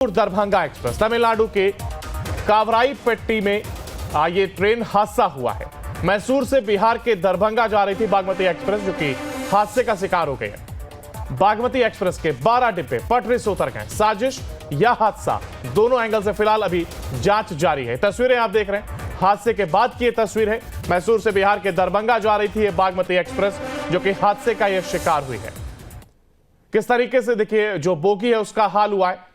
Darbhanga express Tamil Nadu के कावराईपेट्टी में ये ट्रेन हादसा हुआ है। मैसूर से बिहार के दरभंगा जा रही थी बागमती एक्सप्रेस, जो कि हादसे का शिकार हो गई है। बागमती एक्सप्रेस के 12 डिब्बे पटरी से उतर गए। साजिश या हादसा, दोनों एंगल से फिलहाल अभी जांच जारी है। तस्वीरें आप देख रहे हैं, हादसे के बाद की ये तस्वीर है। मैसूर से बिहार के दरभंगा जा रही थी ये बागमती एक्सप्रेस, जो कि हादसे का यह शिकार हुई है। किस तरीके से देखिए जो बोगी है उसका हाल हुआ है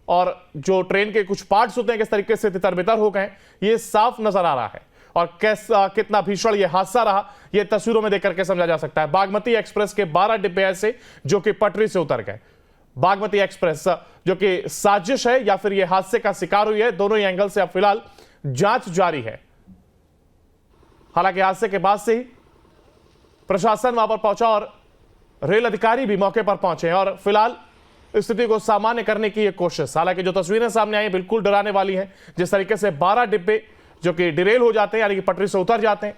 और जो ट्रेन के कुछ पार्ट्स होते हैं किस तरीके से तितर-बितर हो गए, ये साफ नजर आ रहा है। और कितना भीषण ये हादसा रहा, ये तस्वीरों में देख करके समझा जा सकता है। बागमती एक्सप्रेस के 12 डिब्बे ऐसे जो कि पटरी से उतर गए। बागमती एक्सप्रेस जो कि साजिश है या फिर ये हादसे का शिकार हुई है, दोनों ही एंगल से अब फिलहाल जांच जारी है। हालांकि हादसे के बाद से ही प्रशासन वहां पर पहुंचा और रेल अधिकारी भी मौके पर पहुंचे हैं और फिलहाल स्थिति को सामान्य करने की यह कोशिश। हालांकि जो तस्वीरें सामने आई बिल्कुल डराने वाली हैं। जिस तरीके से 12 डिब्बे जो कि डिरेल हो जाते हैं, यानी कि पटरी से उतर जाते हैं,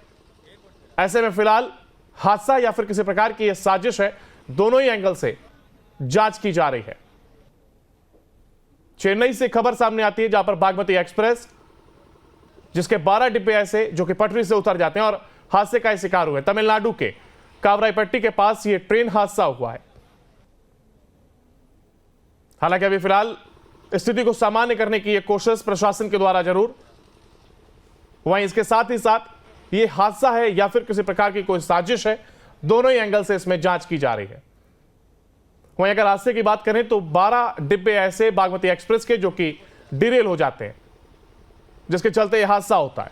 ऐसे में फिलहाल हादसा या फिर किसी प्रकार की यह साजिश है, दोनों ही एंगल से जांच की जा रही है। चेन्नई से खबर सामने आती है जहां पर बागमती एक्सप्रेस जिसके 12 डिब्बे ऐसे जो कि पटरी से उतर जाते हैं और हादसे का शिकार हुए। तमिलनाडु के कावराईपेट्टी के पास यह ट्रेन हादसा हुआ है। हालांकि अभी फिलहाल स्थिति को सामान्य करने की यह कोशिश प्रशासन के द्वारा जरूर, वहीं इसके साथ ही साथ यह हादसा है या फिर किसी प्रकार की कोई साजिश है, दोनों ही एंगल से इसमें जांच की जा रही है। वहीं अगर हादसे की बात करें तो 12 डिब्बे ऐसे बागमती एक्सप्रेस के जो कि डिरेल हो जाते हैं, जिसके चलते यह हादसा होता है।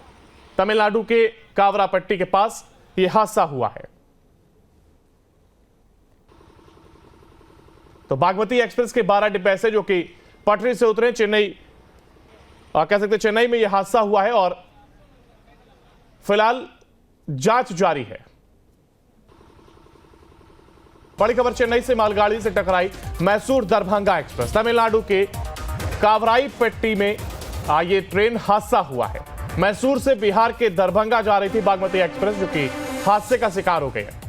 तमिलनाडु के कावराईपेट्टी के पास यह हादसा हुआ है। तो बागमती एक्सप्रेस के 12 डिब्बे ऐसे जो कि पटरी से उतरे, चेन्नई कह सकते चेन्नई में यह हादसा हुआ है और फिलहाल जांच जारी है। बड़ी खबर चेन्नई से मालगाड़ी से टकराई मैसूर दरभंगा एक्सप्रेस। तमिलनाडु के कावराईपेट्टी में ये ट्रेन हादसा हुआ है। मैसूर से बिहार के दरभंगा जा रही थी बागमती एक्सप्रेस, जो कि हादसे का शिकार हो गई है।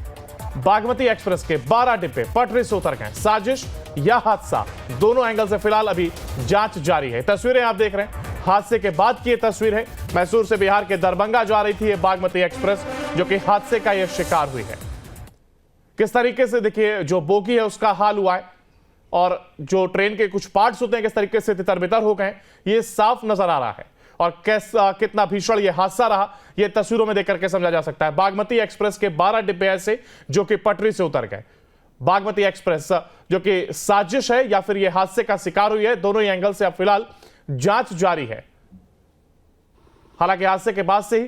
बागमती एक्सप्रेस के 12 डिब्बे पटरी से उतर गए। साजिश या हादसा, दोनों एंगल से फिलहाल अभी जांच जारी है। तस्वीरें आप देख रहे हैं, हादसे के बाद की ये तस्वीर है। मैसूर से बिहार के दरभंगा जा रही थी ये बागमती एक्सप्रेस, जो कि हादसे का यह शिकार हुई है। किस तरीके से देखिए जो बोगी है उसका हाल हुआ है और जो ट्रेन के कुछ पार्ट्स होते हैं किस तरीके से तितर-बितर हो गए, ये साफ नजर आ रहा है। और कितना भीषण ये हादसा रहा, ये तस्वीरों में देख करके समझा जा सकता है। बागमती एक्सप्रेस के 12 डिब्बे ऐसे जो कि पटरी से उतर गए। बागमती एक्सप्रेस जो कि साजिश है या फिर ये हादसे का शिकार हुई है, दोनों ही एंगल से अब फिलहाल जांच जारी है। हालांकि हादसे के बाद से ही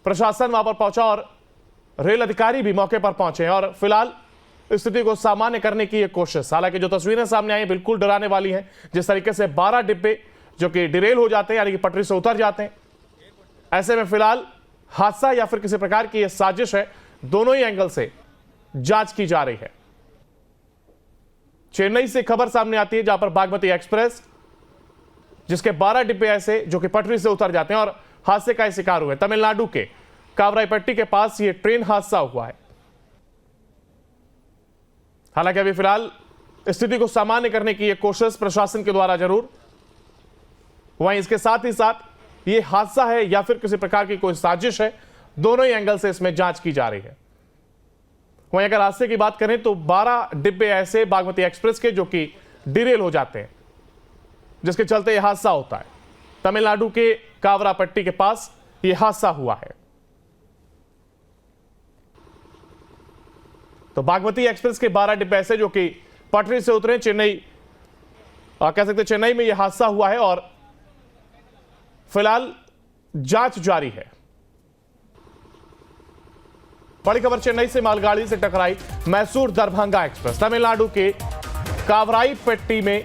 प्रशासन वहां पर पहुंचा और रेल अधिकारी भी मौके पर पहुंचे हैं और फिलहाल स्थिति को सामान्य करने की यह कोशिश। हालांकि जो तस्वीरें सामने आई बिल्कुल डराने वाली हैं। जिस तरीके से 12 डिब्बे जो कि डिरेल हो जाते हैं, यानी कि पटरी से उतर जाते हैं, ऐसे में फिलहाल हादसा या फिर किसी प्रकार की यह साजिश है, दोनों ही एंगल से जांच की जा रही है। चेन्नई से खबर सामने आती है जहां पर बागमती एक्सप्रेस जिसके 12 डिब्बे ऐसे जो कि पटरी से उतर जाते हैं और हादसे का शिकार हुए। तमिलनाडु के कावराईपेट्टी के पास यह ट्रेन हादसा हुआ है। हालांकि अभी फिलहाल स्थिति को सामान्य करने की यह कोशिश प्रशासन के द्वारा जरूर, वहीं इसके साथ ही साथ यह हादसा है या फिर किसी प्रकार की कोई साजिश है, दोनों ही एंगल से इसमें जांच की जा रही है। वहीं अगर हादसे की बात करें तो 12 डिब्बे ऐसे बागमती एक्सप्रेस के जो कि डिरेल हो जाते हैं, जिसके चलते यह हादसा होता है। तमिलनाडु के कावराईपेट्टी के पास यह हादसा हुआ है। तो बागमती एक्सप्रेस के 12 डिब्बे ऐसे जो कि पटरी से उतरे, चेन्नई कह सकते चेन्नई में यह हादसा हुआ है और फिलहाल जांच जारी है। बड़ी खबर चेन्नई से मालगाड़ी से टकराई मैसूर दरभंगा एक्सप्रेस। तमिलनाडु के कावराईपेट्टी में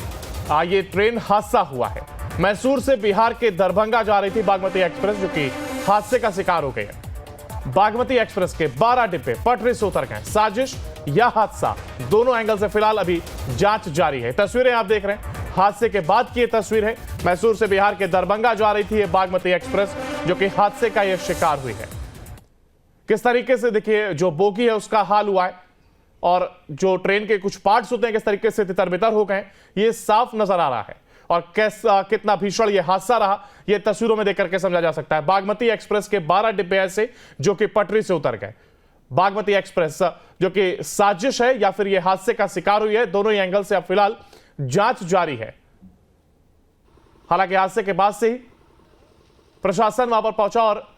ये ट्रेन हादसा हुआ है। मैसूर से बिहार के दरभंगा जा रही थी बागमती एक्सप्रेस, जो कि हादसे का शिकार हो गई है। बागमती एक्सप्रेस के 12 डिब्बे पटरी से उतर गए। साजिश या हादसा, दोनों एंगल से फिलहाल अभी जांच जारी है। तस्वीरें आप देख रहे हैं, हादसे के बाद की यह तस्वीर है। मैसूर से बिहार के दरभंगा जा रही थी ये बागमती एक्सप्रेस, जो कि हादसे का यह शिकार हुई है। किस तरीके से देखिए जो बोगी है उसका हाल हुआ है और जो ट्रेन के कुछ पार्ट्स होते हैं किस तरीके से तितर-बितर हो गए, ये साफ नजर आ रहा है। और कितना भीषण ये हादसा रहा, ये तस्वीरों में देख करके समझा जा सकता है। बागमती एक्सप्रेस के 12 डिब्बे ऐसे जो कि पटरी से उतर गए। बागमती एक्सप्रेस जो कि साजिश है या फिर ये हादसे का शिकार हुई है, दोनों ही एंगल से अब फिलहाल जांच जारी है। हालांकि हादसे के बाद से ही प्रशासन वहां पर पहुंचा और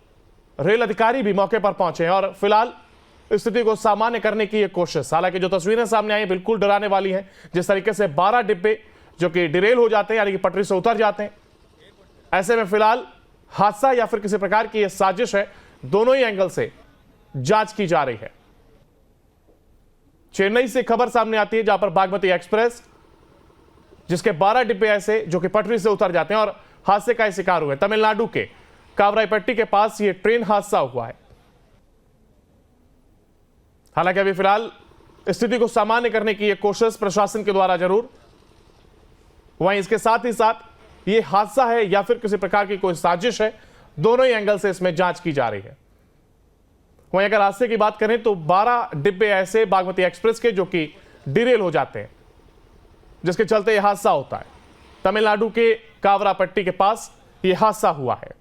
रेल अधिकारी भी मौके पर पहुंचे और फिलहाल स्थिति को सामान्य करने की एक कोशिश। हालांकि जो तस्वीरें सामने आई बिल्कुल डराने वाली हैं। जिस तरीके से 12 डिब्बे जो कि डिरेल हो जाते हैं, यानी कि पटरी से उतर जाते हैं, ऐसे में फिलहाल हादसा या फिर किसी प्रकार की यह साजिश है, दोनों ही एंगल से जांच की जा रही है। चेन्नई से खबर सामने आती है जहां पर बागमती एक्सप्रेस जिसके 12 डिब्बे ऐसे जो कि पटरी से उतर जाते हैं और हादसे का शिकार हुए। तमिलनाडु के कावराईपट्टी के पास यह ट्रेन हादसा हुआ है। हालांकि अभी फिलहाल स्थिति को सामान्य करने की एक कोशिश प्रशासन के द्वारा जरूर, वहीं इसके साथ ही साथ यह हादसा है या फिर किसी प्रकार की कोई साजिश है, दोनों ही एंगल से इसमें जांच की जा रही है। वहीं अगर हादसे की बात करें तो 12 डिब्बे ऐसे बागमती एक्सप्रेस के जो कि डिरेल हो जाते हैं, जिसके चलते यह हादसा होता है। तमिलनाडु के कावरापट्टी के पास यह हादसा हुआ है।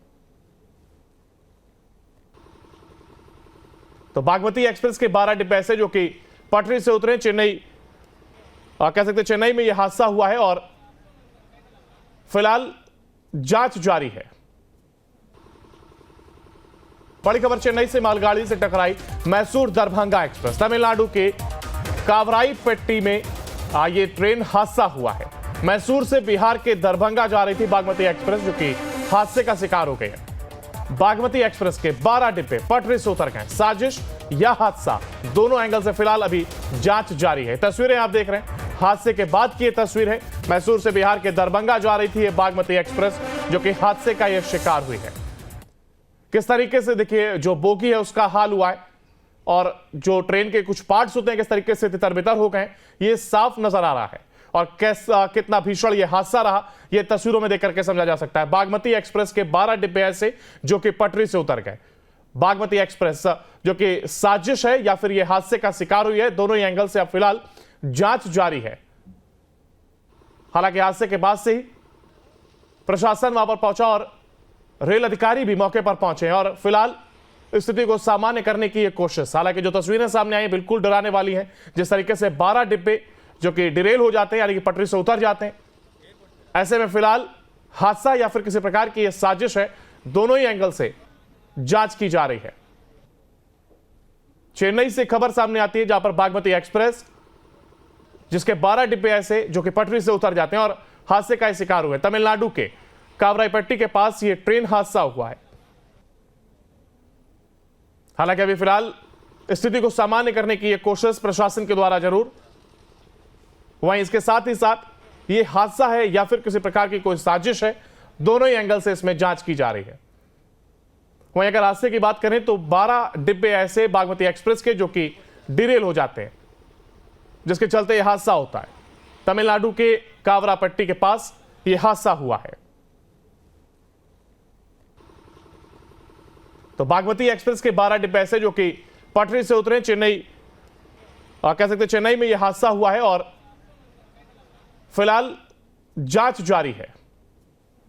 तो बागमती एक्सप्रेस के 12 डिब्बे ऐसे जो कि पटरी से उतरे, चेन्नई कह सकते चेन्नई में यह हादसा हुआ है और फिलहाल जांच जारी है। बड़ी खबर चेन्नई से मालगाड़ी से टकराई मैसूर दरभंगा एक्सप्रेस। तमिलनाडु के कावराईपट्टी में ये ट्रेन हादसा हुआ है। मैसूर से बिहार के दरभंगा जा रही थी बागमती एक्सप्रेस जो कि हादसे का शिकार हो गई है। बागमती एक्सप्रेस के 12 डिब्बे पटरी से उतर गए। साजिश या हादसा, दोनों एंगल से फिलहाल अभी जांच जारी है। तस्वीरें आप देख रहे हैं, हादसे के बाद की ये तस्वीर है। मैसूर से बिहार के दरभंगा जा रही थी ये बागमती एक्सप्रेस जो कि हादसे का यह शिकार हुई है। किस तरीके से देखिए जो बोगी है उसका हाल हुआ है और जो ट्रेन के कुछ पार्ट्स होते हैं किस तरीके से तितर-बितर हो गए, ये साफ नजर आ रहा है। और कितना भीषण यह हादसा रहा, यह तस्वीरों में देख करके समझा जा सकता है। बागमती एक्सप्रेस के 12 डिब्बे ऐसे जो कि पटरी से उतर गए। बागमती एक्सप्रेस जो कि साजिश है या फिर यह हादसे का शिकार हुई है, दोनों ही एंगल से अब फिलहाल जांच जारी है। हालांकि हादसे के बाद से ही प्रशासन वहां पर पहुंचा और रेल अधिकारी भी मौके पर पहुंचे और फिलहाल स्थिति को सामान्य करने की एक कोशिश। हालांकि जो तस्वीरें सामने आई बिल्कुल डराने वाली हैं। जिस तरीके से 12 डिब्बे जो कि डिरेल हो जाते हैं, यानी कि पटरी से उतर जाते हैं, ऐसे में फिलहाल हादसा या फिर किसी प्रकार की यह साजिश है, दोनों ही एंगल से जांच की जा रही है। चेन्नई से खबर सामने आती है जहां पर बागमती एक्सप्रेस जिसके 12 डिब्बे ऐसे जो कि पटरी से उतर जाते हैं और हादसे का शिकार हुए। तमिलनाडु के कावराईपट्टी के पास यह ट्रेन हादसा हुआ है। हालांकि अभी फिलहाल स्थिति को सामान्य करने की एक कोशिश प्रशासन के द्वारा जरूर, वहीं इसके साथ ही साथ यह हादसा है या फिर किसी प्रकार की कोई साजिश है, दोनों ही एंगल से इसमें जांच की जा रही है। वहीं अगर हादसे की बात करें तो 12 डिब्बे ऐसे बागमती एक्सप्रेस के जो कि डिरेल हो जाते हैं, जिसके चलते यह हादसा होता है। तमिलनाडु के कावरापट्टी के पास यह हादसा हुआ है। तो बागमती एक्सप्रेस के 12 डिब्बे ऐसे जो कि पटरी से उतरे, चेन्नई कह सकते चेन्नई में यह हादसा हुआ है और फिलहाल जांच जारी है।